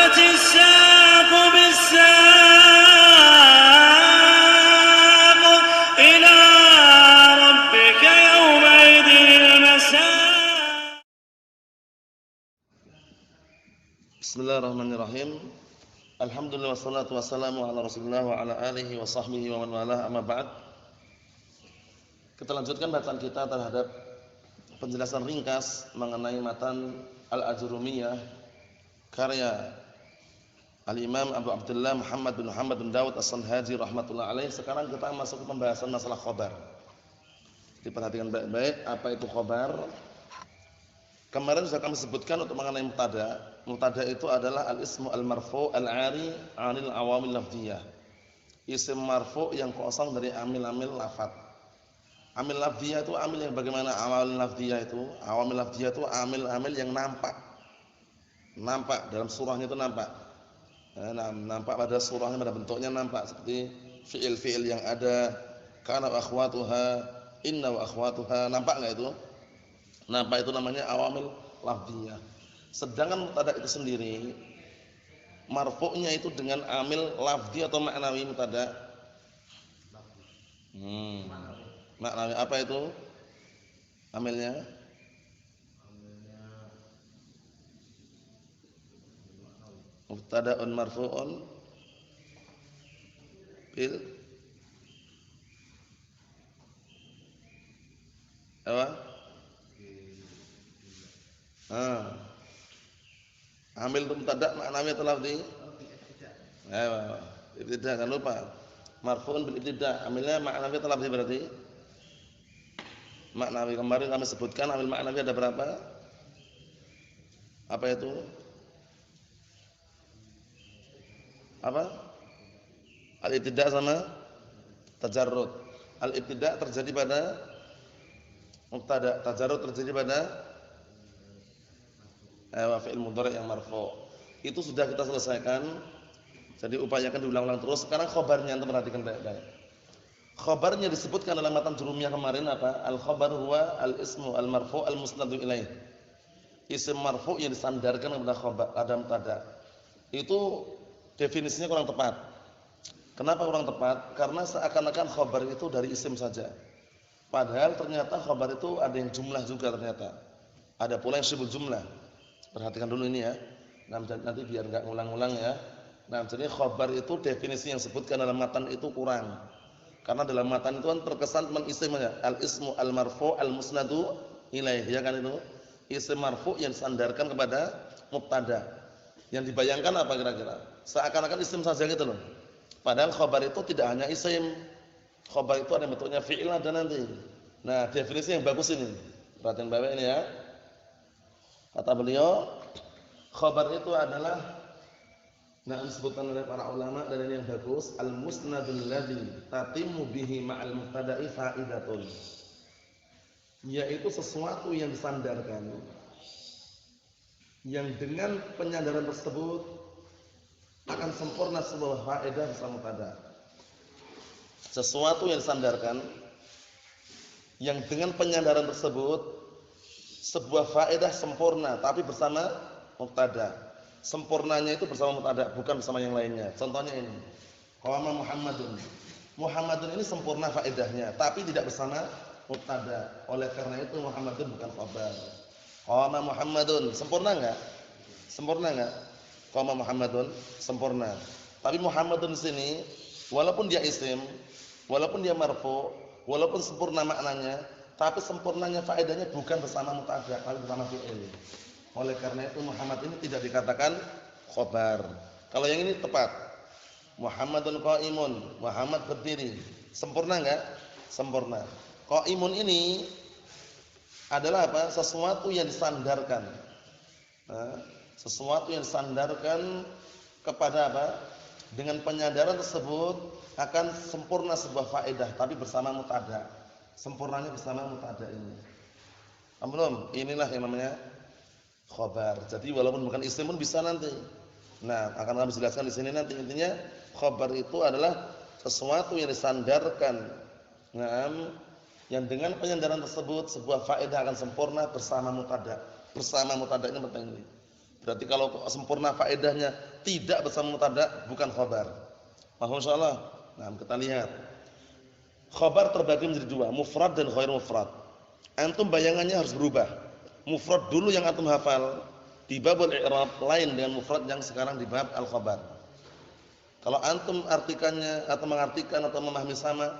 والتفت الساق بالساق إلى ربك يومئذ المساق. Bismillahirrahmanirrahim. Alhamdulillah wassalatu wassalamu ala Rasulillah wa ala alihi wa sahbihi wa man walah, amma ba'd. Kita lanjutkan bacaan kita terhadap penjelasan ringkas mengenai matan Al-Ajurumiyah karya Al-Imam Abu Abdullah Muhammad bin Dawud As-Sanhaji rahmatullah alaih. Sekarang kita masuk ke pembahasan masalah khobar. Diperhatikan baik-baik apa itu khobar. Kemarin sudah kami sebutkan untuk mengenai mubtada. Mubtada itu adalah al-ismu al-marfu' al-'ari 'anil awamil lafdhiyah. Isim marfu' yang kosong dari amil-amil lafadz. Amil lafdhiyah itu amil yang bagaimana? Awamil lafdhiyah itu, awamil lafdhiyah itu amil-amil yang nampak. Nampak dalam surahnya itu nampak. Nampak pada surahnya, pada bentuknya nampak seperti fi'il-fi'il yang ada, kana wa akhwatuha, inna wa akhwatuha, nampak enggak itu? Nampak, itu namanya awamil lafdhiyah. Sedangkan mubtada itu sendiri marfu'nya itu dengan amil lafdhi atau ma'nawi mubtada? Ma'nawi. Apa itu amilnya? Mubtada'un marfu'un bil apa? Amil itu mubtada' ma'nawi atau lafdhi? Ibtidah, jangan lupa. Marfu'un bil ibtidah. Amilnya ma'nawi atau lafdhi berarti? Ma'nawi. Kemarin kami sebutkan amil ma'nawi ada berapa? Apa itu? Apa? Al-ibtidah sama tajarrud. Al-ibtidah terjadi pada mubtada', tajarrud terjadi pada fi'il mudhari' yang marfu'. Itu sudah kita selesaikan. Jadi upayakan diulang-ulang terus. Sekarang khobarnya antum perhatikan baik-baik. Khobarnya disebutkan dalam matan Jurumiyah kemarin apa? Al-khobar huwa al-ismu al-marfu' al-musnadu ilaih. Isim marfu' yang disandarkan kepada khobar, ada mubtada. Itu definisinya kurang tepat. Kenapa kurang tepat? Karena seakan-akan khobar itu dari isim saja. Padahal ternyata khobar itu ada yang jumlah juga ternyata. Ada pula yang syibul jumlah. Perhatikan dulu ini ya. Nanti biar enggak ngulang-ngulang ya. Nah, jadi khobar itu definisi yang disebutkan dalam matan itu kurang. Karena dalam matan itu kan terkesan teman isimnya, al-ismu al-marfu' al-musnadu ilaih, ya kan itu? Isim marfu' yang disandarkan kepada mubtada. Yang dibayangkan apa kira-kira? Seakan-akan isim saja gitu loh. Padahal khobar itu tidak hanya isim. Khobar itu ada bentuknya fi'il ada nanti. Nah, definisi yang bagus ini. Perhatian baik ini ya. Kata beliau, khobar itu adalah disebutkan oleh para ulama dan ini yang bagus, al-musnadul ladzi tatimmu bihi ma'al mubtada'i fa'idatun. Yaitu sesuatu yang disandarkan yang dengan penyandaran tersebut akan sempurna sebuah faedah bersama mubtada. Sesuatu yang disandarkan yang dengan penyandaran tersebut sebuah faedah sempurna tapi bersama mubtada. Sempurnanya itu bersama mubtada, bukan bersama yang lainnya. Contohnya ini. Qama Muhammadun. Muhammadun ini sempurna faedahnya, tapi tidak bersama mubtada. Oleh karena itu Muhammadun bukan khabar. Qama Muhammadun, sempurna enggak? Sempurna enggak? Qama Muhammadun sempurna. Tapi Muhammadun di sini walaupun dia isim, walaupun dia marfu, walaupun sempurna maknanya, tapi sempurnanya faedahnya bukan bersama mubtada, tapi bersama fi'il. Oleh karena itu Muhammad ini tidak dikatakan khobar. Kalau yang ini tepat. Muhammadun qa'imun, Muhammad berdiri. Sempurna enggak? Sempurna. Qa'imun ini adalah apa? Sesuatu yang disandarkan. Sesuatu yang disandarkan kepada apa? Dengan penyadaran tersebut akan sempurna sebuah faedah, tapi bersama mubtada. Sempurnanya bersama mubtada ini. Belum? Inilah yang namanya khobar. Jadi walaupun bukan isim pun bisa nanti. Nah, akan kami jelaskan di sini nanti. Intinya khobar itu adalah sesuatu yang disandarkan. Yang dengan penyandaran tersebut sebuah faedah akan sempurna bersama mubtada. Bersama mubtada ini penting ini. Berarti kalau sempurna faedahnya tidak bersama mubtada bukan khabar. Paham insyaallah? Nah, kita lihat. Khabar terbagi menjadi dua, mufrad dan ghair mufrad. Antum bayangannya harus berubah. Mufrad dulu yang antum hafal di babul i'rab lain dengan mufrad yang sekarang di bab al-khabar. Kalau antum artikannya atau mengartikan atau memahami sama,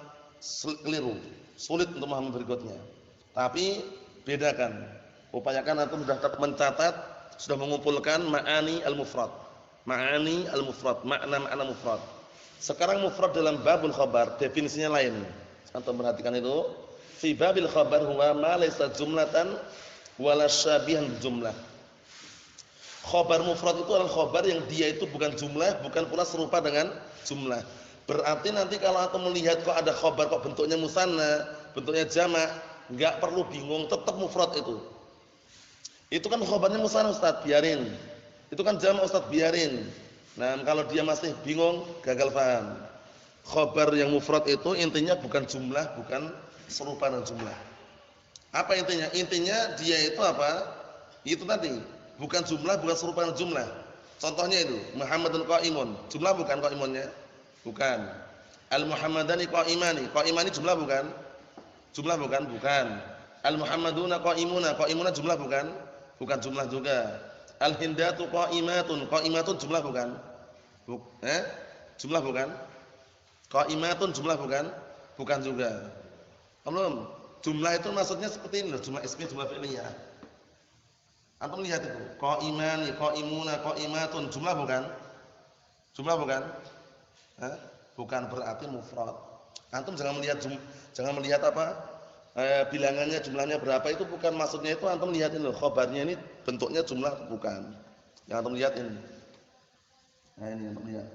keliru, sulit untuk memahami berikutnya. Tapi bedakan. Upayakan antum sudah mencatat, sudah mengumpulkan ma'ani al-mufrad. Ma'ani al-mufrad, makna-makna mufrad. Sekarang mufrad dalam babul khabar definisinya lain. Antum perhatikan itu. Fi babil khabar huwa ma laysa jumlatan wala syabihan jumlah. Khabar mufrad itu adalah khabar yang dia itu bukan jumlah, bukan pula serupa dengan jumlah. Berarti nanti kalau antum melihat kok ada khabar kok bentuknya musanna, bentuknya jamak, enggak perlu bingung, tetap mufrad itu. Itu kan khabarnya musanna Ustaz, biarin. Itu kan jamak Ustaz, biarin. Nah, kalau dia masih bingung, gagal paham. Khabar yang mufrad itu intinya bukan jumlah, bukan serupa dengan jumlah. Apa intinya? Intinya dia itu apa? Itu tadi, bukan jumlah, bukan serupa dengan jumlah. Contohnya itu, Muhammadun qa'imun. Jumlah bukan qa'imunnya? Bukan. Al-Muhammadani qa'imani. Qa'imani jumlah bukan? Jumlah bukan? Bukan. Al-Muhammaduna qa'imuna. Qa'imuna jumlah bukan? Bukan jumlah juga. Al-Hindatu qa'imatun. Qa'imatun jumlah bukan? Jumlah bukan? Qa'imatun jumlah bukan? Bukan juga. Belum. Jumlah itu maksudnya seperti ini loh, jumlah ismi, jumlah fi'liyah. Antum lihat itu, qa'imani, qa'imuna, qa'imatun, jumlah bukan? Jumlah bukan? Bukan berarti mufrad. Antum jangan melihat apa? Bilangannya jumlahnya berapa itu bukan maksudnya itu antum lihat ini loh, khabarnya ini bentuknya jumlah bukan. Yang antum lihat ini. Nah, ini antum lihat.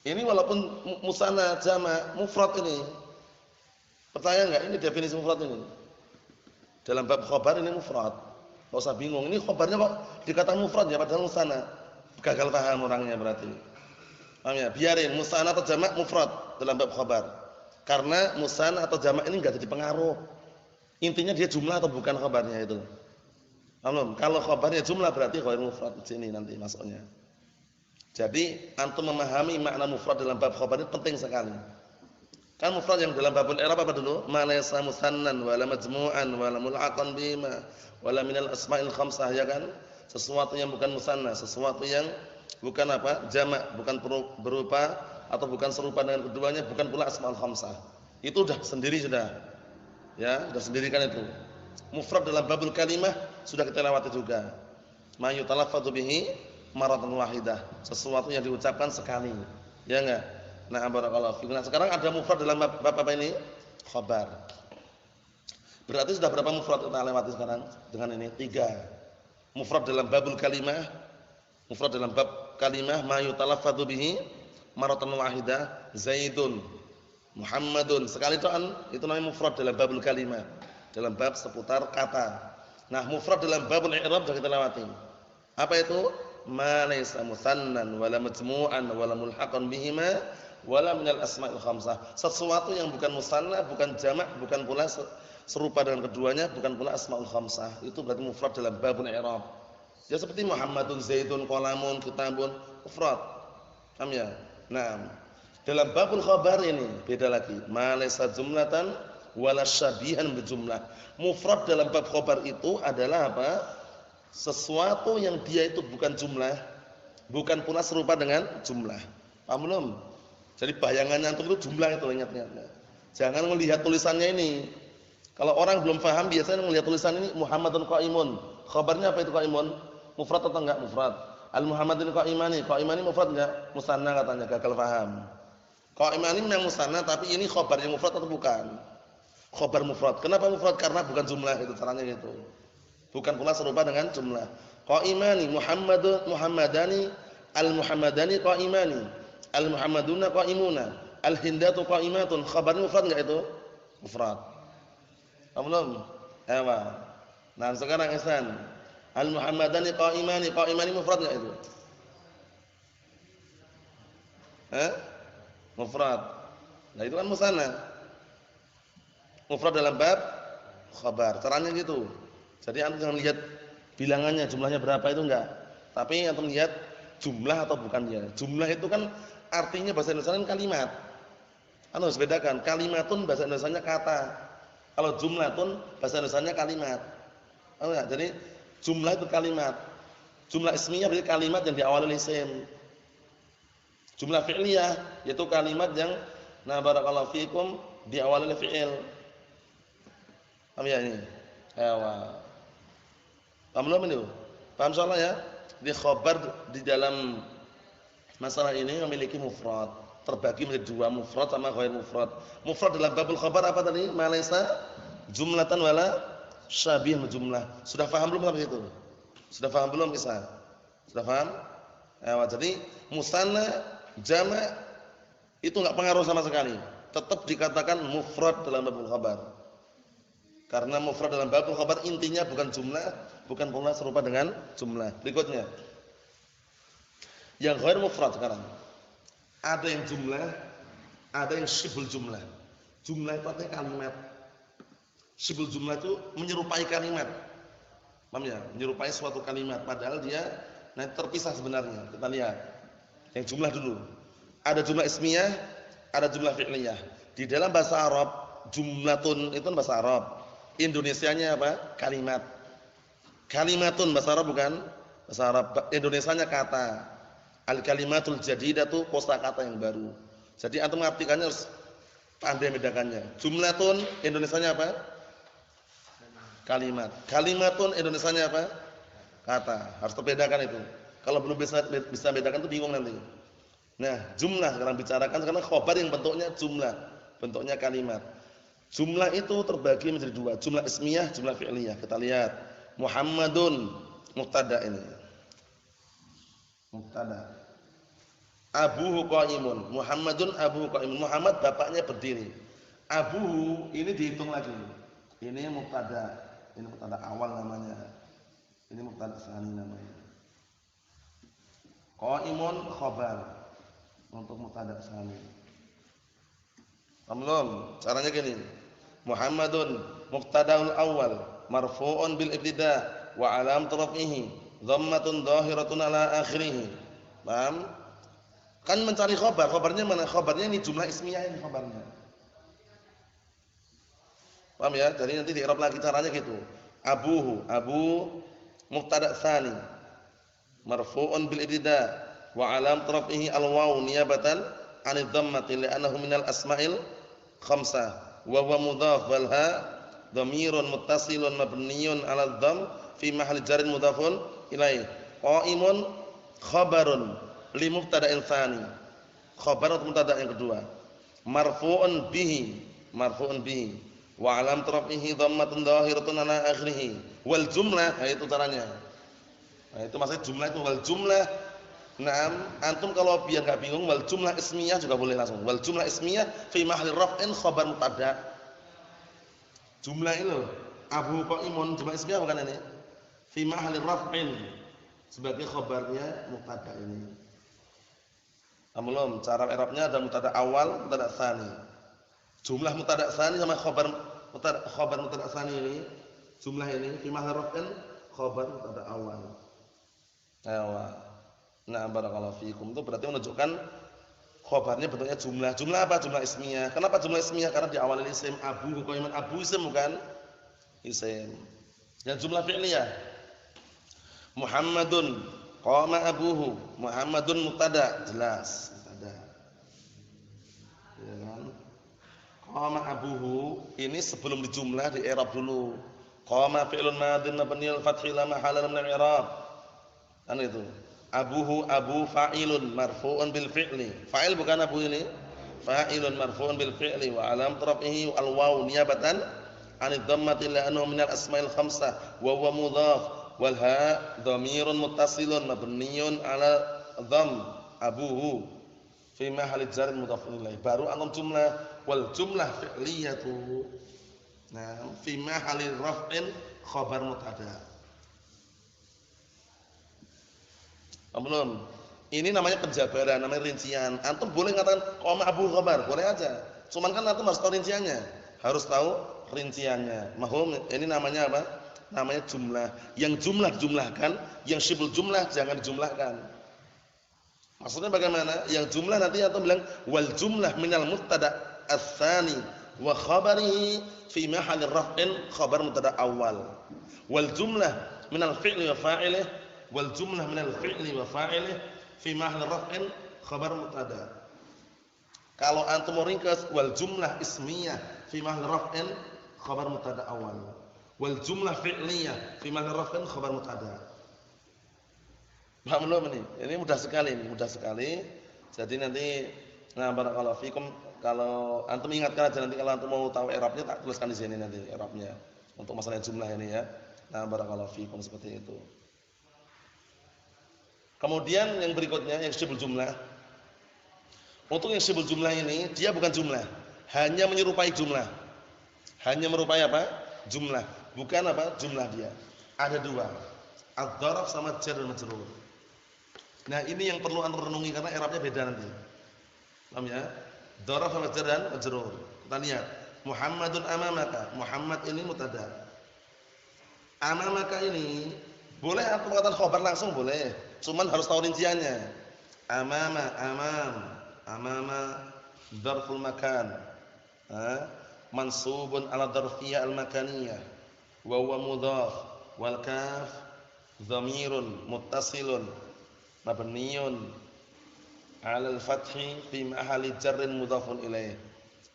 Ini walaupun musanna jamak mufrad ini. Percaya enggak ini definisi mufrad ini? Dalam bab khabar ini mufrad. Enggak usah bingung. Ini khabarnya kok dikatakan mufrad ya padahal musanna. Gagal paham orangnya berarti. Paham ya? Biarin musanna atau jamak mufrad dalam bab khabar. Karena musanna atau jamak ini enggak jadi pengaruh. Intinya dia jumlah atau bukan khabarnya itu. Paham? Kalau khabarnya jumlah berarti ghair mufrad di sini nanti masuknya. Jadi antum memahami makna mufrad dalam bab khabar ini penting sekali. Kan mufrad yang dalam babul i'rab apa dulu? Ma laysa musannan wala majmu'an wala mulhaqan bima wala minal asma'il khamsah, ya kan? Sesuatu yang bukan musanna, sesuatu yang bukan apa? Jamak, bukan berupa atau bukan serupa dengan keduanya, bukan pula asma'ul khamsah. Itu sudah sendiri sudah. Ya, sudah sendiri kan itu. Mufrad dalam babul kalimah sudah kita lewati juga. Ma yutalaffadzu bihi maratan wahidah, sesuatu yang diucapkan sekali. Ya enggak? Nah, barakallahu fiikum. Nah, sekarang ada mufrad dalam bab apa ini? Khabar. Berarti sudah berapa mufrad kita lewati sekarang? Dengan ini 3. Mufrad dalam babul kalimah, mufrad dalam bab kalimah ma yutalaffadzu bihi maratan wahidah, Zaidun, Muhammadun. Sekali itu namanya mufrad dalam babul kalimah, dalam bab seputar kata. Nah, mufrad dalam babul i'rab sudah kita lewati. Apa itu? Ma laysa musannan wala majmu'an wala mulhaqan bihima wala minal asma'il khamsah. Sesuatu yang bukan musanna, bukan jamak, bukan pula serupa dengan keduanya, bukan pula asma'ul khamsah. Itu berarti mufrad dalam babul i'rab. Ya seperti Muhammadun, Zaidun, qalamun, kitabun, mufrad. Paham ya? Nah, dalam babul khabar ini beda lagi. Ma laysa jumlatan wala syabihan bijumlah. Mufrad dalam bab khabar itu adalah apa? Sesuatu yang dia itu bukan jumlah, bukan pula serupa dengan jumlah. Paham belum? Jadi bayangannya antum itu jumlah itu, ingat-ingat. Jangan melihat tulisannya ini. Kalau orang belum paham biasanya melihat tulisan ini Muhammadun qa'imun. Khabarnya apa itu qa'imun? Mufrad atau enggak mufrad? Al-Muhammadun qa'imani. Qa'imani mufrad enggak? Musanna katanya, gagal paham. Qa'imani memang musanna tapi ini khabarnya mufrad atau bukan? Khabar mufrad. Kenapa mufrad? Karena bukan jumlah, itu caranya gitu. Bukan pula serupa dengan jumlah. Qa'imani Muhammadani, al-Muhammadani qa'imani, al-Muhammaduna qa'imuna, al-Hindatu qa'imatun. Khabarnya mufrad enggak itu? Mufrad. Belum? Ewa. Nah, sekarang Ihsan. Al-Muhammadani qa'imani, qa'imani mufrad enggak itu? Mufrad. Nah, itu kan musanna. Mufrad dalam bab khabar. Caranya gitu. Jadi antum jangan lihat bilangannya, jumlahnya berapa itu enggak. Tapi antum lihat jumlah atau bukan dia. Jumlah itu kan artinya bahasa Indonesia kan kalimat. Anu harus bedakan, kalimatun bahasa Indonesianya kata. Kalau jumlatun bahasa Indonesianya kalimat. Enggak? Jadi jumlah itu kalimat. Jumlah ismiyah berarti kalimat yang diawali oleh isim. Jumlah fi'liyah yaitu kalimat yang barakallahu fikum diawali oleh fi'il. Paham ya ini? Ewa. Paham belum ini? Paham soalnya ya? Di khabar di dalam masalah ini memiliki mufrad, terbagi menjadi dua, mufrad sama ghair mufrad. Mufrad dalam babul khabar apa tadi? Malaysa jumlatan wala syabih jumlah. Sudah paham belum sampai itu? Sudah paham belum kisah? Sudah paham? Ewa. Jadi musanna, jama' itu enggak pengaruh sama sekali. Tetap dikatakan mufrad dalam babul khabar. Karena mufrad dalam babul khabar intinya bukan jumlah, bukan pula serupa dengan jumlah. Berikutnya. Yang ghair mufrad sekarang. Ada yang jumlah, ada yang syibul jumlah. Jumlah itu artinya kalimat. Syibul jumlah itu menyerupai kalimat. Paham ya? Menyerupai suatu kalimat padahal dia terpisah sebenarnya. Kita lihat. Yang jumlah dulu. Ada jumlah ismiyah, ada jumlah fi'liyah. Di dalam bahasa Arab, jumlatun itu bahasa Arab. Indonesianya apa? Kalimat. Kalimatun bahasa Arab bukan? Bahasa Arab. Indonesianya kata. Al-kalimatul jadidatu kosakata yang baru. Jadi antum mengartikannya harus pandai membedakannya. Jumlatun Indonesianya apa? Kalimat. Kalimatun Indonesianya apa? Kata. Harus terbedakan itu. Kalau belum bisa bedakan itu bingung nanti. Nah, jumlah sekarang bicarakan karena khabar yang bentuknya jumlah, bentuknya kalimat. Jumlah itu terbagi menjadi dua, jumlah ismiyah, jumlah fi'liyah. Kita lihat. Muhammadun mubtada ini. Mubtada. Abuhu qaimun. Muhammadun abuhu qaimun. Muhammad bapaknya berdiri. Abuhu ini dihitung lagi. Ini mubtada. Ini mubtada awal namanya. Ini mubtada tsani namanya. Qaimun khabar untuk mubtada tsani. Belum, caranya gini. Muhammadun mubtadaul awal marfu'un bil ibtida wa alam raf'ihi dhammatun dhahiratun ala akhirih. Paham? Kan mencari khabar, khabarnya mana? Khabarnya ini jumlah ismiyah ini khabarnya. Paham ya? Jadi nanti di i'rab lagi caranya gitu. Abuhu, abu mubtada tsani marfu'un bil ibtida wa alam raf'ihi al waw niyabatan 'anil dhammati li'annahu minal asma'il khamsah. Wa huwa mudhaf wal ha dhamirun muttasilun mabniyun 'ala dhamm fi mahalli jarrin mudhafun ilaih. Qaimun khabarun li mubtada'in tsani. Khabar untuk mubtada yang kedua. Marfu'un bihi wa 'alam rafihi dhammatun dhahiratun 'ala akhirih. Wal jumlah, itu caranya. Nah, itu maksudnya jumlah itu wal jumlah. Naam, antum kalau biar enggak bingung wal jumlah ismiyah juga boleh langsung. Wal jumlah ismiyah fi mahalli raf'in khabar mubtada. Jumlah itu Abu Qaimun jumlah ismiyah bukan ini? Fi mahalli raf'in sebagai khabarnya mubtada ini. Belum, cara i'rabnya ada mubtada awal, mubtada tsani. Jumlah mubtada tsani sama khabar mubtada tsani ini, jumlah ini fi mahalli raf'in khabar mubtada awal. Ewa. Nah, barakallahu fikum itu berarti menunjukkan khabarnya bentuknya jumlah. Jumlah apa? Jumlah ismiyah. Kenapa jumlah ismiyah? Karena diawali isim. Abu Qaimun, abu isim bukan? Isim. Dan jumlah fi'liyah. Muhammadun qama abuhu. Muhammadun mubtada, jelas mubtada. Ya kan? Qama abuhu ini sebelum dijumlah di i'rab dulu. Qama fi'lun madhin mabniul fathi la mahala min al-i'rab. Kan itu. Abuhu abu fa'ilun marfu'un bil fi'li. Fa'il bukan abu ini. Fa'ilun marfu'un bil fi'li wa alam rafihi al waw niyabatan 'anid dhammati la'annahu minal asma'il khamsah wa huwa mudhaf wal ha dhamirun muttasilun mabniun 'ala dhamm abuhu fi mahalli jar mudhafun ilaih. Baru antum jumlah wal jumlah fi'liyatu. Nah, fi mahalli raf'in khabar mubtada. Belum. Ini namanya penjabaran, namanya rincian. Antum boleh mengatakan qoma abu khabar, boleh aja. Cuman kan antum harus tahu rinciannya. Harus tahu rinciannya. Mahum, ini namanya apa? namanya jumlah. Yang jumlah jumlahkan, yang syibul jumlah jangan dijumlahkan. Maksudnya bagaimana? Yang jumlah nanti atau bilang wal jumlah minal mubtada ats-tsani wa khabarihi fi mahalli raf'in khabar mubtada awal. Wal jumlah minal fi'li wa fa'ilih wal jumlah minal fi'li wa fa'ilih fi mahalli raf'in khabar mubtada. Kalau antum mau ringkas wal jumlah ismiyah fi mahalli raf'in khabar mubtada awal. Wal jumlah fi'liyah fi mahalli raf'in khabar mubtada. Paham belum ini? Ini mudah sekali, mudah sekali. Jadi nanti nah barakallahu fikum kalau antum ingatkan aja nanti kalau antum mau tahu i'rabnya tak tuliskan di sini nanti i'rabnya untuk masalah jumlah ini ya. Nah barakallahu fikum seperti itu. Kemudian yang berikutnya yang syibul jumlah. Untuk yang syibul jumlah ini dia bukan jumlah, hanya menyerupai jumlah. Hanya menyerupai apa? Jumlah, bukan apa? Jumlah dia. Ada dua. Adz-dzaraf sama jar dan majrur. Nah ini yang perlu antum renungi karena i'rabnya beda nanti. Paham ya? Dzaraf sama jar dan majrur. Kita lihat. Muhammadun amamaka. Muhammad ini mubtada. Amamaka ini boleh antum katakan khabar langsung boleh. Cuman harus tahu rinciannya. Amama, amama dzarful makan. Mansubun ala dzarfiyyah al-makaniyah. Wa huwa mudhaf wal kaf dhamirun muttasilun mabniyun 'ala al-fathi fi mahalli jarrin mudhafun ilaih.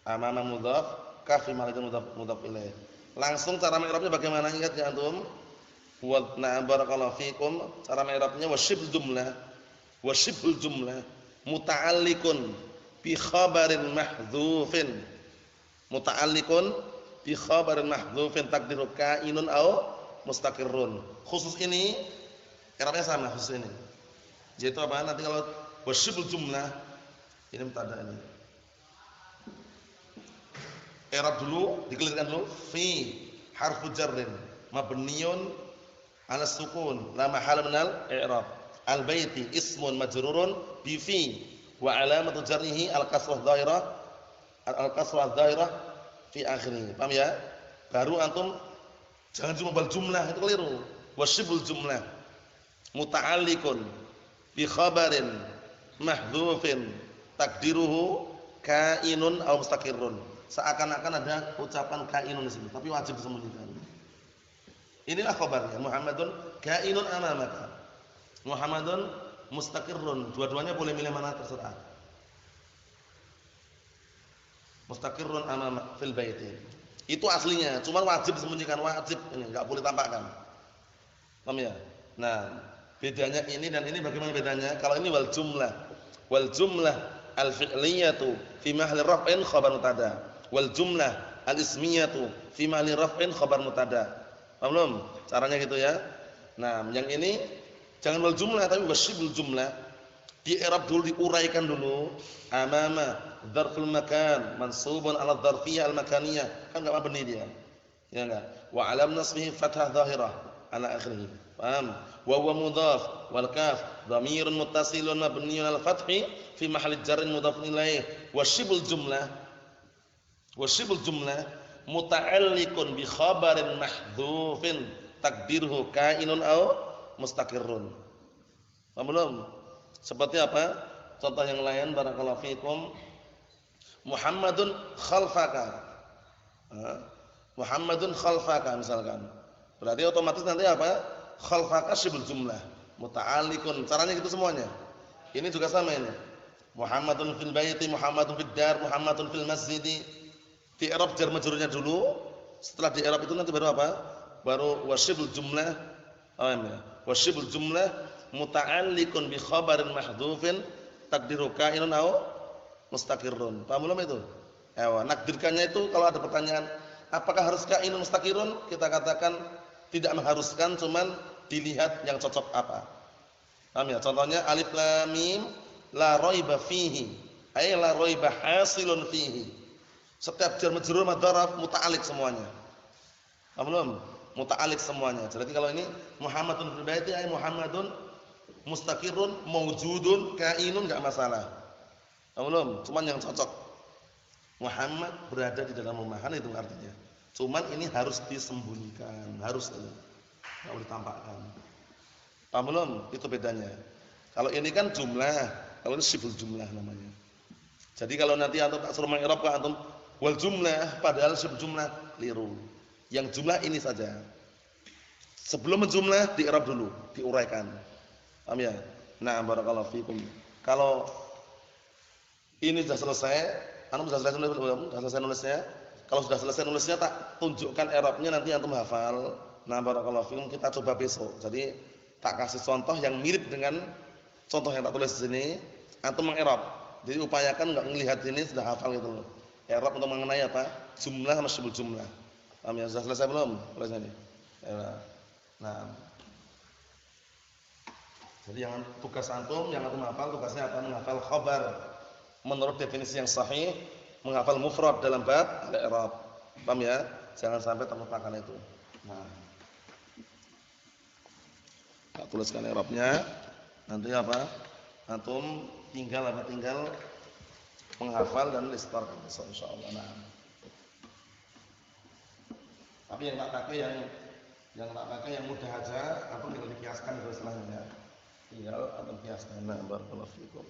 Amama mudhaf, kaf fi mahalli mudhaf ilaih. Langsung cara mi'rabnya bagaimana ingat ya antum? Wa na'am barakallahu fikum. Cara mi'rabnya wasyibul jumlah muta'alliqun bi khabarin mahdhufin. Muta'alliqun bi khabarin mahdhufin taqdiru kainun aw mustaqirrun. Khusus ini i'rabnya sama khusus ini. Yaitu apa? Nanti kalau wasyibul jumlah ini mubtada ini. I'rab dulu, dikelirkan dulu. Fi harfu jarrin mabniyun 'ala sukun la mahala minal i'rab. Al-baiti ismun majrurun bi fi wa 'alamatu jarrihi al-kasrah dhahirah fi akhirih. Paham ya? Baru antum jangan cuma bal jumlah itu keliru. Wasyibul jumlah muta'alliqun bi khabarin mahdhufin takdiruhu kainun aw mustaqirrun. Seakan-akan ada ucapan kainun di sini, tapi wajib disembunyikan. Inilah khabarnya. Muhammadun kainun amamaka. Muhammadun mustaqirrun. Dua-duanya boleh milih mana terserah. Mustaqirrun amama fil baiti. Itu aslinya, cuma wajib disembunyikan, wajib ini enggak boleh tampakkan. Paham ya? Nah, bedanya ini dan ini bagaimana bedanya? Kalau ini wal jumlah al-fi'liyatu fi mahalli raf'in khabar mubtada. Wal jumlah al-ismiyatu fi mahalli raf'in khabar mubtada. Paham belum? Caranya gitu ya. Nah, yang ini jangan wal jumlah tapi wasyibul jumlah. Di i'rab dulu, diuraikan dulu. Amama dzarful makan mansubun 'ala dzarfiyyah al-makaniyah. Kan enggak mabni dia. Ya enggak? Wa 'alam nasbihi fathah dhahirah ala akhirih. Paham? Wa huwa mudhaf wal kaf dhamirun muttasilun mabniun 'alal fathi fi mahalli jarrin mudhafun ilaih. Wasyibul jumlah muta'alliqun bi khabarin mahdhufin takdirhu kainun aw mustaqirrun. Paham belum? Seperti apa? Contoh yang lain barakallahu fikum. Muhammadun khalfaka. Muhammadun khalfaka misalkan. Berarti otomatis nanti apa? Khalfaka syibul jumlah muta'alliqun. Caranya gitu semuanya. Ini juga sama ini. Muhammadun fil baiti, Muhammadun fid dar, Muhammadun fil masjid. Di i'rab jar majrurnya dulu. Setelah di i'rab itu nanti baru apa? Baru wasyibul jumlah. Paham ya? Wasyibul jumlah muta'alliqun bi khabarin mahdhufin takdiru kainun aw mustaqirrun. Paham belum itu? Nakdirkannya itu kalau ada pertanyaan, apakah harus kainun mustaqirun? Kita katakan tidak mengharuskan, cuman dilihat yang cocok apa. Paham ya? Contohnya alif lam mim la raiba fihi. Ay la raiba hasilun fihi. Setiap jar majrur madzaraf muta'alliq semuanya. Paham belum? Muta'alliq semuanya. Jadi kalau ini Muhammadun fil baiti ay Muhammadun mustaqirrun mawjudun kainun enggak masalah. Paham belum? Cuman yang cocok. Muhammad berada di dalam rumah, itu artinya. Cuman ini harus disembunyikan, harus ini. Enggak boleh ditampakkan. Paham belum? Itu bedanya. Kalau ini kan jumlah, kalau ini siful jumlah namanya. Jadi kalau nanti antum tak suruh mengi'rab ke antum wal jumlah padahal siful jumlah keliru. Yang jumlah ini saja. Sebelum menjumlah di'rab dulu, diuraikan. Paham ya? Nah, barakallahu fikum. Kalau ini sudah selesai, antum sudah selesai nulis belum? Sudah selesai nulisnya? Kalau sudah selesai nulisnya tak tunjukkan i'rabnya nanti antum hafal. Nah, barakallahu fikum kita coba besok. Jadi tak kasih contoh yang mirip dengan contoh yang tak tulis di sini, antum mengi'rab. Jadi upayakan enggak melihat ini sudah hafal gitu loh. I'rab untuk mengenai apa? Jumlah sama syibul jumlah. Paham ya? Sudah selesai belum? Tulisnya ini. Ya. Nah. Jadi yang tugas antum, yang antum hafal tugasnya apa? Menghafal khabar. Menurut definisi yang sahih, menghafal mufrad dalam bab al-i'rab. Paham ya? Jangan sampai terlupakan itu. Nah. Tak tuliskan i'rabnya. Nanti apa? Antum tinggal menghafal dan listarkan insyaallah. Nah. Tapi yang tak pakai yang mudah aja, antum tinggal dikiaskan itu istilahnya. Tinggal antum kiaskan. Nah, barakallahu fikum.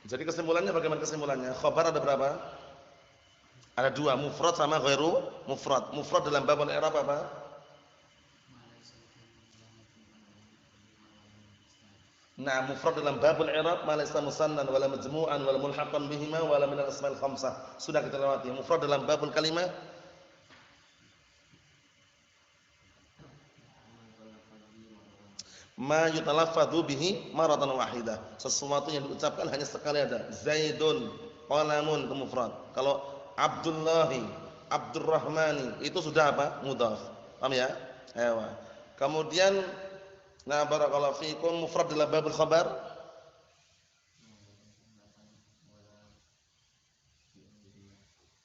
Jadi kesimpulannya bagaimana kesimpulannya? Khabar ada berapa? Ada dua, mufrad sama ghairu mufrad. Mufrad dalam bab al-i'rab apa? Nah, mufrad dalam bab al-i'rab ma laysa musannan wala majmu'an wala mulhaqan bihima wala min al-asma'il khamsah. Sudah kita lewati. Mufrad dalam babul kalimah ma yutalaffadhu bihi maratan wahidah. Sesuatu yang diucapkan hanya sekali ada. Zaidun, qalamun itu mufrad. Kalau Abdullahi, Abdurrahmani itu sudah apa? Mudhaf. Paham ya? Ewa. Kemudian nah barakallahu fikum mufrad dalam babul khabar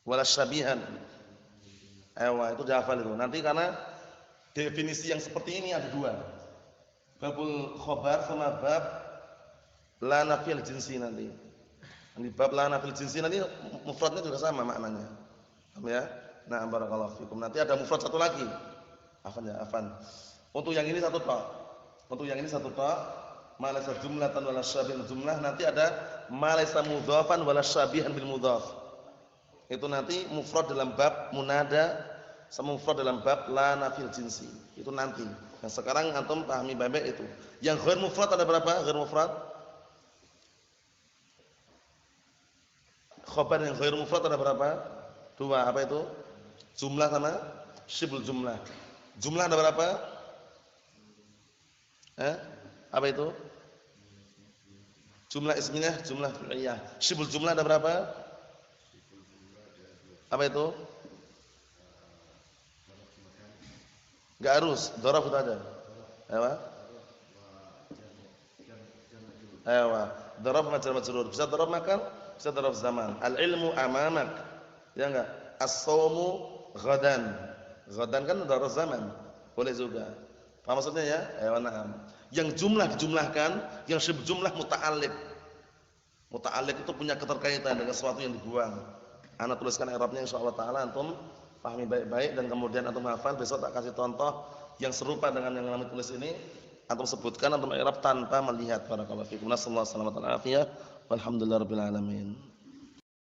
wala syabihan. Ewa, itu dihafal itu. Nanti karena definisi yang seperti ini ada dua. Babul khabar sama bab la nafil jinsi nanti. Ini bab la nafil jinsi nanti mufradnya juga sama maknanya. Paham ya? Nah, barakallahu fikum. Nanti ada mufrad satu lagi. Afan ya, afan. Untuk yang ini satu tok. Untuk yang ini satu tok. Ma laysa jumlatan wala syabihan jumlah. Nanti ada ma laysa mudhafan wala syabihan bil mudhaf. Itu nanti mufrad dalam bab munada sama mufrad dalam bab la nafil jinsi. Itu nanti. Yang sekarang antum pahami baik-baik itu. Yang ghair mufrad ada berapa? Ghair mufrad? Khabar yang ghair mufrad ada berapa? Dua. Apa itu? Jumlah sama syibul jumlah. Jumlah ada berapa? Apa itu? Jumlah ismiyah, jumlah fi'liyah. Syibul jumlah ada berapa? Apa itu? Enggak harus, dzaraf itu ada. Apa? Ewa, dzaraf majar majrur. Bisa dzaraf makan, bisa dzaraf zaman. Al-ilmu amamak. Ya enggak? As-shaumu ghadan. Ghadan kan dzaraf zaman. Boleh juga. Paham maksudnya ya? Ewa, na'am. Yang jumlah dijumlahkan, yang syibul jumlah muta'alliq. Muta'alliq itu punya keterkaitan dengan sesuatu yang dibuang. Ana tuliskan i'rabnya insyaallah taala antum pahami baik-baik dan kemudian antum hafal. Besok tak kasih contoh yang serupa dengan yang kami tulis ini, antum sebutkan antum i'rab tanpa melihat. Barakallahu fikum. Nasallahu alaihi wasallam. Walhamdulillahirabbil alamin.